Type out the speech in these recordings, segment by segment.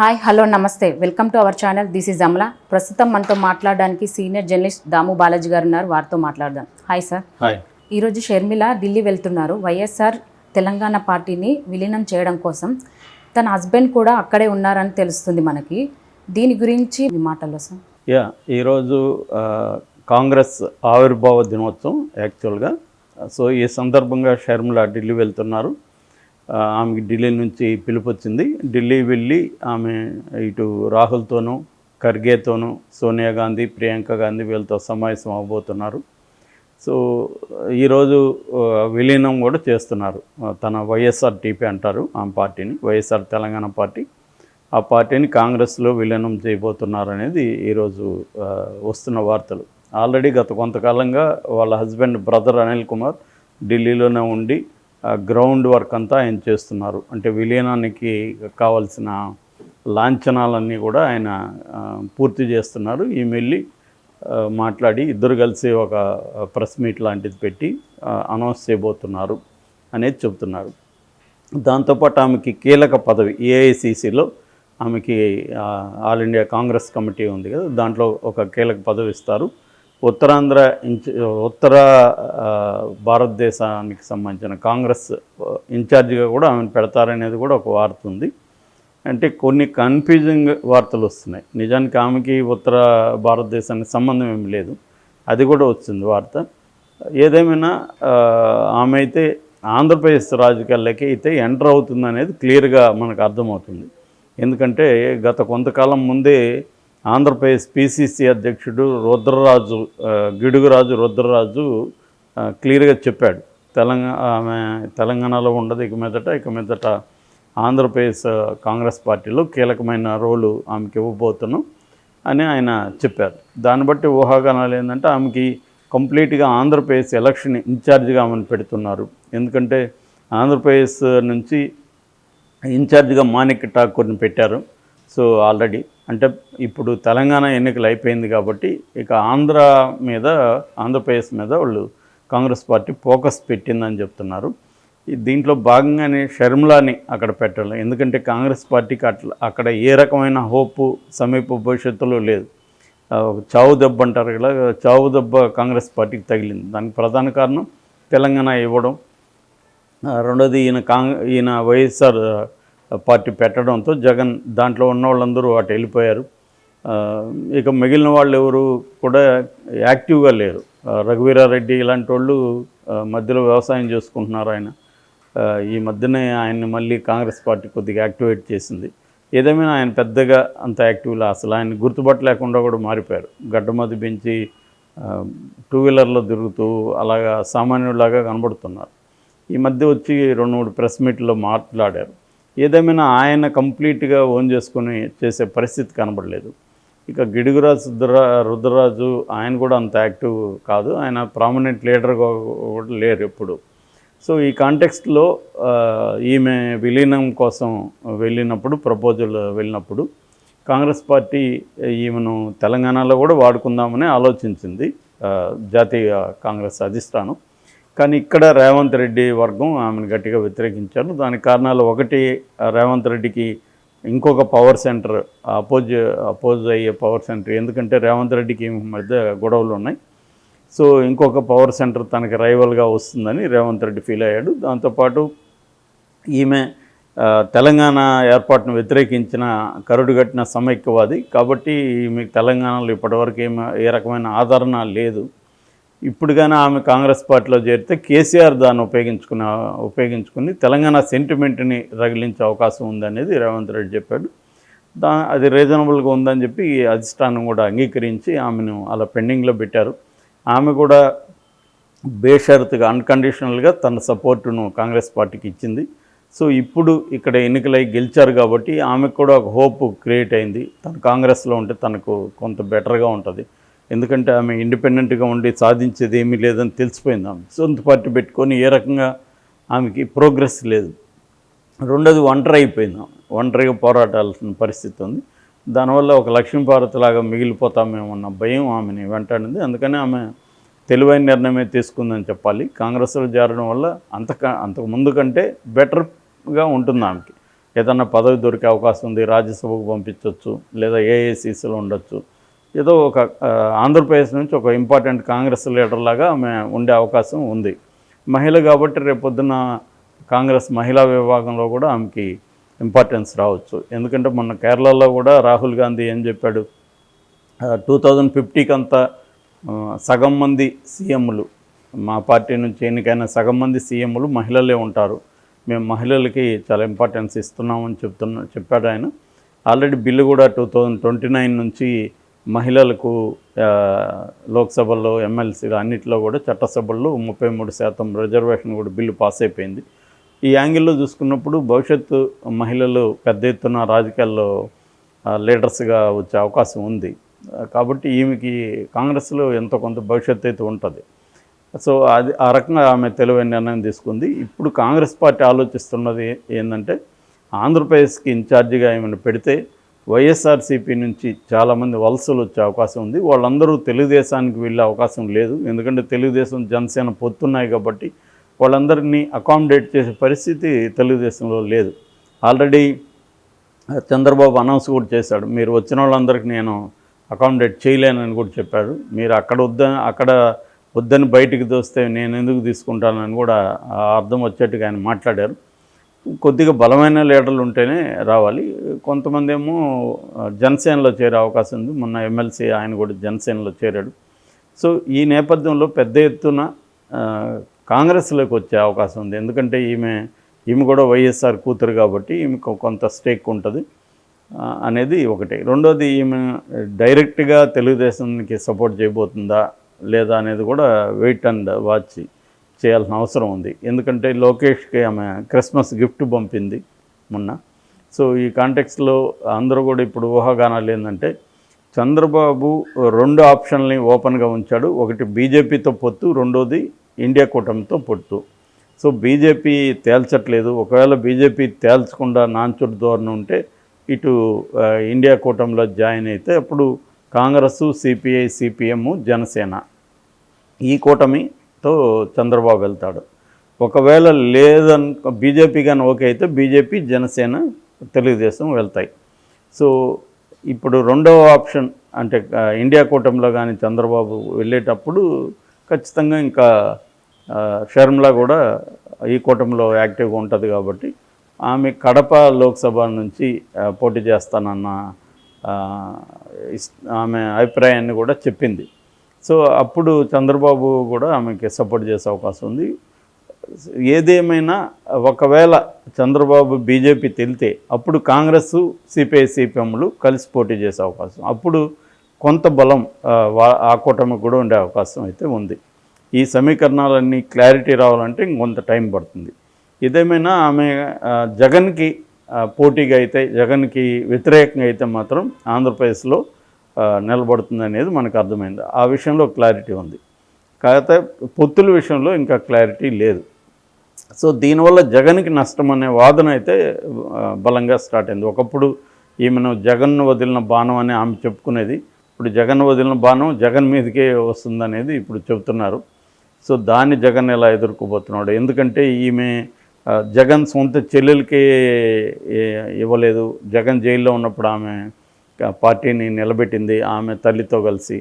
Hi hello నమస్తే welcome to our channel. This is Amala. ప్రస్తుతం మనతో మాట్లాడడానికి సీనియర్ జర్నలిస్ట్ దాము బాలాజీ గారు ఉన్నారు. వారితో మాట్లాడదాం. Hi sir. హాయ్. ఈరోజు షర్మిల ఢిల్లీ వెళ్తున్నారు. వైఎస్ఆర్ తెలంగాణ పార్టీని విలీనం చేయడం కోసం. తన హస్బెండ్ కూడా అక్కడే ఉన్నారని తెలుస్తుంది మనకి. దీని గురించి మీ మాటల్లో సార్. ఈరోజు కాంగ్రెస్ ఆవిర్భావ దినోత్సవం యాక్చువల్గా. సో ఈ సందర్భంగా షర్మిల ఢిల్లీ వెళ్తున్నారు. ఆమెకి ఢిల్లీ నుంచి పిలుపు వచ్చింది. ఢిల్లీ వెళ్ళి ఆమె ఇటు రాహుల్తోనూ ఖర్గేతోనూ సోనియా గాంధీ ప్రియాంక గాంధీ వీళ్ళతో సమావేశం అవబోతున్నారు. సో ఈరోజు విలీనం కూడా చేస్తున్నారు. తన వైఎస్ఆర్టీపీ అంటారు ఆమె పార్టీని, వైఎస్ఆర్ తెలంగాణ పార్టీ. ఆ పార్టీని కాంగ్రెస్లో విలీనం చేయబోతున్నారు అనేది ఈరోజు వస్తున్న వార్తలు. ఆల్రెడీ గత కొంతకాలంగా వాళ్ళ హస్బెండ్ బ్రదర్ అనిల్ కుమార్ ఢిల్లీలోనే ఉండి గ్రౌండ్ వర్క్ అంతా ఆయన చేస్తున్నారు. అంటే విలీనానికి కావాల్సిన లాంఛనాలన్నీ కూడా ఆయన పూర్తి చేస్తున్నారు. ఈమె వెళ్ళి మాట్లాడి ఇద్దరు కలిసి ఒక ప్రెస్ మీట్ లాంటిది పెట్టి అనౌన్స్ చేయబోతున్నారు అనేది చెబుతున్నారు. దాంతోపాటు ఆమెకి కీలక పదవి ఏఐసిసిలో ఆమెకి ఆల్ ఇండియా కాంగ్రెస్ కమిటీ ఉంది కదా, దాంట్లో ఒక కీలక పదవి ఇస్తారు. ఉత్తర భారతదేశానికి సంబంధించిన కాంగ్రెస్ ఇన్ఛార్జిగా కూడా ఆమెను పెడతారనేది కూడా ఒక వార్త ఉంది. అంటే కొన్ని కన్ఫ్యూజింగ్ వార్తలు వస్తున్నాయి. నిజానికి ఆమెకి ఉత్తర భారతదేశానికి సంబంధం ఏమి లేదు, అది కూడా వచ్చింది వార్త. ఏదేమైనా ఆమె అయితే ఆంధ్రప్రదేశ్ రాజకీయాల్లోకి అయితే ఎంటర్ అవుతుందనేది క్లియర్గా మనకు అర్థమవుతుంది. ఎందుకంటే గత కొంతకాలం ముందే ఆంధ్రప్రదేశ్ పిసిసి అధ్యక్షుడు గిడుగురాజు రుద్రరాజు క్లియర్గా చెప్పాడు, తెలంగాణలో ఉండదు ఇక మీదట ఆంధ్రప్రదేశ్ కాంగ్రెస్ పార్టీలో కీలకమైన రోలు ఆమెకి ఇవ్వబోతున్నాం అని ఆయన చెప్పారు. దాన్ని బట్టి ఊహాగానాలు ఏంటంటే ఆమెకి కంప్లీట్గా ఆంధ్రప్రదేశ్ ఎలక్షన్ ఇన్ఛార్జిగా ఆమెను పెడుతున్నారు. ఎందుకంటే ఆంధ్రప్రదేశ్ నుంచి ఇన్ఛార్జిగా మాణిక్ ఠాకూర్ని పెట్టారు. సో ఆల్రెడీ అంటే ఇప్పుడు తెలంగాణ ఎన్నికలు అయిపోయింది కాబట్టి ఇక ఆంధ్రప్రదేశ్ మీద వాళ్ళు కాంగ్రెస్ పార్టీ ఫోకస్ పెట్టిందని చెప్తున్నారు. దీంట్లో భాగంగానే షర్మిలాని అక్కడ పెట్టాలి. ఎందుకంటే కాంగ్రెస్ పార్టీకి అక్కడ ఏ రకమైన హోపు సమీప భవిష్యత్తులో లేదు. చావు దెబ్బ అంటారు కదా, చావు దెబ్బ కాంగ్రెస్ పార్టీకి తగిలింది. దానికి ప్రధాన కారణం తెలంగాణ ఇవ్వడం, రెండోది ఈయన వైఎస్ఆర్ పార్టీ పెట్టడంతో జగన్ దాంట్లో ఉన్న వాళ్ళందరూ అటు వెళ్ళిపోయారు. ఇక మిగిలిన వాళ్ళు ఎవరు కూడా యాక్టివ్గా లేరు. రఘువీరారెడ్డి ఇలాంటి వాళ్ళు మధ్యలో వ్యవసాయం చేసుకుంటున్నారు. ఆయన ఈ మధ్యనే ఆయన్ని మళ్ళీ కాంగ్రెస్ పార్టీ కొద్దిగా యాక్టివేట్ చేసింది. ఏదేమైనా ఆయన పెద్దగా అంత యాక్టివ్లా అసలు ఆయన గుర్తుపట్టలేకుండా కూడా మారిపోయారు. గడ్డమది పెంచి టూ వీలర్లో తిరుగుతూ అలాగా సామాన్యులాగా కనబడుతున్నారు. ఈ మధ్య వచ్చి 2-3 ప్రెస్ మీట్లో మాట్లాడారు. ఏదేమైనా ఆయన కంప్లీట్గా ఓన్ చేసుకుని చేసే పరిస్థితి కనబడలేదు. ఇక రుద్రరాజు ఆయన కూడా అంత యాక్టివ్ కాదు, ఆయన ప్రామినెంట్ లీడర్గా కూడా లేరు ఎప్పుడు. సో ఈ కాంటెక్స్ట్లో ఈమె విలీనం కోసం వెళ్ళినప్పుడు కాంగ్రెస్ పార్టీ ఈమెను తెలంగాణలో కూడా వాడుకుందామని ఆలోచించింది జాతీయ కాంగ్రెస్ అధిష్టానం. కానీ ఇక్కడ రేవంత్ రెడ్డి వర్గం ఆమెను గట్టిగా వ్యతిరేకించారు. దానికి కారణాలు ఒకటి, రేవంత్ రెడ్డికి ఇంకొక పవర్ సెంటర్ అపోజ్ అయ్యే పవర్ సెంటర్, ఎందుకంటే రేవంత్ రెడ్డికి మధ్య గొడవలు ఉన్నాయి. సో ఇంకొక పవర్ సెంటర్ తనకి రైవల్గా వస్తుందని రేవంత్ రెడ్డి ఫీల్ అయ్యాడు. దాంతోపాటు ఈమె తెలంగాణ ఏర్పాటును వ్యతిరేకించిన కరుడుగట్టిన సమైక్యవాది కాబట్టి ఈమె తెలంగాణలో ఇప్పటివరకు ఏ రకమైన ఆదరణ లేదు. ఇప్పుడు కానీ ఆమె కాంగ్రెస్ పార్టీలో చేరితే కేసీఆర్ దాన్ని ఉపయోగించుకుని తెలంగాణ సెంటిమెంట్ని రగిలించే అవకాశం ఉందనేది రేవంత్ రెడ్డి చెప్పాడు. అది రీజనబుల్గా ఉందని చెప్పి అధిష్టానం కూడా అంగీకరించి ఆమెను అలా పెండింగ్లో పెట్టారు. ఆమె కూడా బేషరతుగా అన్కండిషనల్గా తన సపోర్టును కాంగ్రెస్ పార్టీకి ఇచ్చింది. సో ఇప్పుడు ఇక్కడ ఎన్నికలై గెలిచారు కాబట్టి ఆమెకు కూడా ఒక హోప్ క్రియేట్ అయింది. తను కాంగ్రెస్లో ఉంటే తనకు కొంత బెటర్గా ఉంటుంది. ఎందుకంటే ఆమె ఇండిపెండెంట్గా ఉండి సాధించేది ఏమీ లేదని తెలిసిపోయింది. ఆమె సొంత పార్టీ పెట్టుకొని ఏ రకంగా ఆమెకి ప్రోగ్రెస్ లేదు. రెండోది ఒంటరిగా పోరాటాల్సిన పరిస్థితి ఉంది. దానివల్ల ఒక లక్ష్మీభారత్ లాగా మిగిలిపోతామేమన్న భయం ఆమెని వెంటాడింది. అందుకని ఆమె తెలివైన నిర్ణయమే తీసుకుందని చెప్పాలి. కాంగ్రెస్లో చేరడం వల్ల అంతకు ముందు కంటే బెటర్గా ఉంటుంది ఆమెకి. ఏదన్నా పదవి దొరికే అవకాశం ఉంది, రాజ్యసభకు పంపించవచ్చు, లేదా ఏఐసిసిలో ఉండొచ్చు. ఏదో ఒక ఆంధ్రప్రదేశ్ నుంచి ఒక ఇంపార్టెంట్ కాంగ్రెస్ లీడర్ లాగా ఆమె ఉండే అవకాశం ఉంది. మహిళ కాబట్టి రేపొద్దున కాంగ్రెస్ మహిళా విభాగంలో కూడా ఆమెకి ఇంపార్టెన్స్ రావచ్చు. ఎందుకంటే మొన్న కేరళలో కూడా రాహుల్ గాంధీ ఏం చెప్పాడు, 2050 అంతా సగం మంది సీఎంలు, మా పార్టీ నుంచి ఎన్నికైన సగం మంది సీఎంలు మహిళలే ఉంటారు, మేము మహిళలకి చాలా ఇంపార్టెన్స్ ఇస్తున్నామని చెప్పాడు ఆయన. ఆల్రెడీ బిల్లు కూడా 2029 నుంచి మహిళలకు లోక్సభలో, ఎమ్మెల్సీలు అన్నింటిలో కూడా చట్టసభల్లో 33% రిజర్వేషన్ కూడా బిల్లు పాస్ అయిపోయింది. ఈ యాంగిల్లో చూసుకున్నప్పుడు భవిష్యత్తు మహిళలు పెద్ద ఎత్తున రాజకీయాల్లో లీడర్స్గా వచ్చే అవకాశం ఉంది. కాబట్టి ఈమెకి కాంగ్రెస్లో ఎంతో కొంత భవిష్యత్తు అయితే ఉంటుంది. సో అది ఆ రకంగా ఆమె తెలివైన నిర్ణయం తీసుకుంది. ఇప్పుడు కాంగ్రెస్ పార్టీ ఆలోచిస్తున్నది ఏంటంటే, ఆంధ్రప్రదేశ్కి ఇన్ఛార్జిగా ఏమైనా పెడితే వైఎస్ఆర్సీపీ నుంచి చాలామంది వలసలు వచ్చే అవకాశం ఉంది. వాళ్ళందరూ తెలుగుదేశానికి వెళ్ళే అవకాశం లేదు. ఎందుకంటే తెలుగుదేశం, జనసేన పొత్తున్నాయి కాబట్టి వాళ్ళందరినీ అకామిడేట్ చేసే పరిస్థితి తెలుగుదేశంలో లేదు. ఆల్రెడీ చంద్రబాబు అనౌన్స్ కూడా చేశాడు, మీరు వచ్చిన వాళ్ళందరికీ నేను అకామిడేట్ చేయలేనని కూడా చెప్పాడు. మీరు అక్కడ వద్దని బయటికి దోస్తే నేను ఎందుకు తీసుకుంటానని కూడా అర్థం వచ్చేట్టుగా ఆయన మాట్లాడారు. కొద్దిగా బలమైన లీడర్లు ఉంటేనే రావాలి. కొంతమంది ఏమో జనసేనలో చేరే అవకాశం ఉంది. మొన్న ఎమ్మెల్సీ ఆయన కూడా జనసేనలో చేరాడు. సో ఈ నేపథ్యంలో పెద్ద ఎత్తున కాంగ్రెస్లోకి వచ్చే అవకాశం ఉంది. ఎందుకంటే ఈమె కూడా వైఎస్ఆర్ కూతురు కాబట్టి ఈమెకు కొంత స్టేక్ ఉంటుంది అనేది ఒకటి. రెండోది, ఈమె డైరెక్ట్గా తెలుగుదేశానికి సపోర్ట్ చేయబోతుందా లేదా అనేది కూడా వెయిట్ అండ్ వాచ్ చేయాల్సిన అవసరం ఉంది. ఎందుకంటే లోకేష్కి ఆమె క్రిస్మస్ గిఫ్ట్ పంపింది మొన్న. సో ఈ కాంటెక్స్లో అందరూ కూడా ఇప్పుడు ఊహాగానాలు ఏంటంటే, చంద్రబాబు 2 ఆప్షన్లని ఓపెన్గా ఉంచాడు. ఒకటి బీజేపీతో పొత్తు, రెండోది ఇండియా కూటమితో పొత్తు. సో బీజేపీ తేల్చట్లేదు. ఒకవేళ బీజేపీ తేల్చకుండా నాన్చుట్ ధోరణి ఉంటే ఇటు ఇండియా కూటమిలో జాయిన్ అయితే అప్పుడు కాంగ్రెస్, సిపిఐ, సిపిఎం, జనసేన ఈ కూటమితో చంద్రబాబు వెళ్తాడు. ఒకవేళ బీజేపీ కానీ ఓకే అయితే బీజేపీ, జనసేన, తెలుగుదేశం వెళ్తాయి. సో ఇప్పుడు రెండవ ఆప్షన్ అంటే ఇండియా కూటమిలో కానీ చంద్రబాబు వెళ్ళేటప్పుడు ఖచ్చితంగా ఇంకా షర్మిల కూడా ఈ కూటమిలో యాక్టివ్గా ఉంటుంది. కాబట్టి ఆమె కడప లోక్సభ నుంచి పోటీ చేస్తానన్న ఆమె అభిప్రాయాన్ని కూడా చెప్పింది. సో అప్పుడు చంద్రబాబు కూడా ఆమెకి సపోర్ట్ చేసే అవకాశం ఉంది. ఏదేమైనా ఒకవేళ చంద్రబాబు బీజేపీ తెలితే అప్పుడు కాంగ్రెస్, సిపిఐ, సిపిఎంలు కలిసి పోటీ చేసే అవకాశం, అప్పుడు కొంత బలం ఆ కూటమికి కూడా ఉండే అవకాశం అయితే ఉంది. ఈ సమీకరణాలన్నీ క్లారిటీ రావాలంటే ఇంకొంత టైం పడుతుంది. ఇదేమైనా ఆమె జగన్కి పోటీగా అయితే, జగన్కి వ్యతిరేకంగా అయితే మాత్రం ఆంధ్రప్రదేశ్లో నిలబడుతుంది అనేది మనకు అర్థమైంది. ఆ విషయంలో క్లారిటీ ఉంది. కాకపోతే పొత్తుల విషయంలో ఇంకా క్లారిటీ లేదు. సో దీనివల్ల జగన్కి నష్టం అనే వాదన అయితే బలంగా స్టార్ట్ అయింది. ఒకప్పుడు ఈమెను జగన్ను వదిలిన బాణం అని ఆమె చెప్పుకునేది. ఇప్పుడు జగన్ వదిలిన బాణం జగన్ మీదకే వస్తుందనేది ఇప్పుడు చెబుతున్నారు. సో దాన్ని జగన్ ఎలా ఎదుర్కోబోతున్నాడు? ఎందుకంటే ఈమె జగన్ సొంత చెల్లెలకే ఇవ్వలేదు. జగన్ జైల్లో ఉన్నప్పుడు ఆమె పార్టీని నిలబెట్టింది ఆమె తల్లితో కలిసి.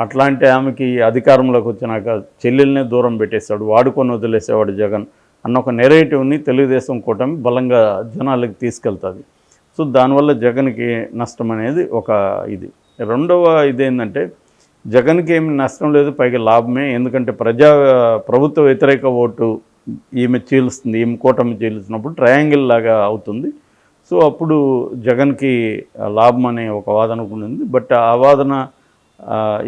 అట్లాంటి ఆమెకి అధికారంలోకి వచ్చినాక చెల్లెల్నే దూరం పెట్టేశాడు, వాడుకొని వదిలేసేవాడు జగన్ అన్న ఒక నెరేటివ్ని తెలుగుదేశం కూటమి బలంగా జనాలకు తీసుకెళ్తుంది. సో దానివల్ల జగన్కి నష్టం అనేది ఒక ఇది. రెండవ ఇదేంటంటే, జగన్కి ఏమి నష్టం లేదు, పైగా లాభమే. ఎందుకంటే ప్రభుత్వ వ్యతిరేక ఓటు ఈమె చీలుస్తుంది, ఈమె కూటమి చీల్చినప్పుడు ట్రయాంగిల్ లాగా అవుతుంది. సో అప్పుడు జగన్కి లాభం అనే ఒక వాదన ఉంది. బట్ ఆ వాదన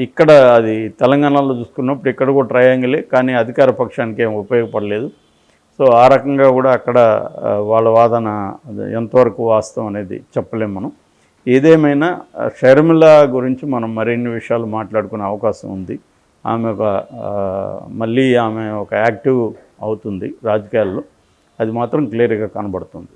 ఇక్కడ అది తెలంగాణలో చూసుకున్నప్పుడు ఇక్కడ కూడా ట్రయాంగిలే, కానీ అధికార పక్షానికి ఏం ఉపయోగపడలేదు. సో ఆ రకంగా కూడా అక్కడ వాళ్ళ వాదన ఎంతవరకు వాస్తవం అనేది చెప్పలేము మనం. ఏదేమైనా షర్మిల గురించి మనం మరిన్ని విషయాలు మాట్లాడుకునే అవకాశం ఉంది. మళ్ళీ ఆమె ఒక యాక్టివ్ అవుతుంది రాజకీయాల్లో, అది మాత్రం క్లియర్గా కనబడుతుంది.